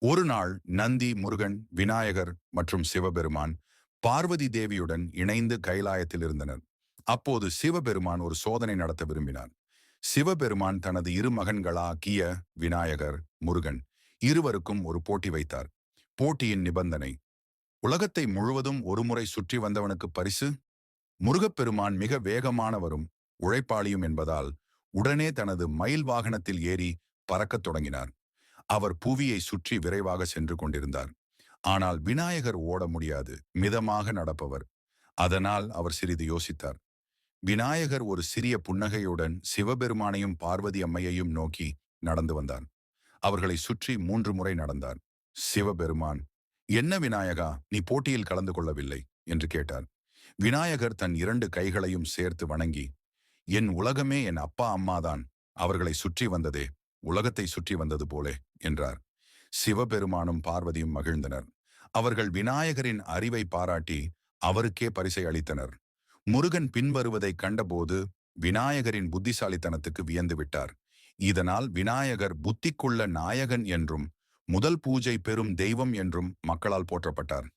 ஒரு நாள் நந்தி, முருகன், விநாயகர் மற்றும் சிவபெருமான் பார்வதி தேவியுடன் இணைந்து கைலாயத்தில் இருந்தனர். அப்போது சிவபெருமான் ஒரு சோதனை நடத்த விரும்பினார். சிவபெருமான் தனது இரு மகன்களாகிய விநாயகர், முருகன் இருவருக்கும் ஒரு போட்டி வைத்தார். போட்டியின் நிபந்தனை: உலகத்தை முழுவதும் ஒருமுறை சுற்றி வந்தவனுக்கு பரிசு. முருகப்பெருமான் மிக வேகமானவரும் உழைப்பாளியும் என்பதால் உடனே தனது மயில் வாகனத்தில் ஏறி பறக்கத் தொடங்கினார். அவர் புவியை சுற்றி விரைவாக சென்று கொண்டிருந்தார். ஆனால் விநாயகர் ஓட முடியாது, மிதமாக நடப்பவர். அதனால் அவர் சிறிது யோசித்தார். விநாயகர் ஒரு சிறிய புன்னகையுடன் சிவபெருமானையும் பார்வதி அம்மையையும் நோக்கி நடந்து வந்தார். அவர்களை சுற்றி 3 முறை நடந்தார். சிவபெருமான், "என்ன விநாயகா, நீ போட்டியில் கலந்து கொள்ளவில்லை?" என்று கேட்டார். விநாயகர் தன் 2 கைகளையும் சேர்த்து வணங்கி, "என் உலகமே என் அப்பா அம்மாதான். அவர்களை சுற்றி வந்ததே உலகத்தை சுற்றி வந்தது போலே" என்றார். சிவபெருமானும் பார்வதியும் மகிழ்ந்தனர். அவர்கள் விநாயகரின் அறிவை பாராட்டி அவருக்கே பரிசை அளித்தனர். முருகன் பின்வருவதைக் கண்டபோது விநாயகரின் புத்திசாலித்தனத்துக்கு வியந்து விட்டார். இதனால் விநாயகர் புத்திக்குள்ள நாயகன் என்றும் முதல் பூஜை பெறும் தெய்வம் என்றும் மக்களால் போற்றப்பட்டார்.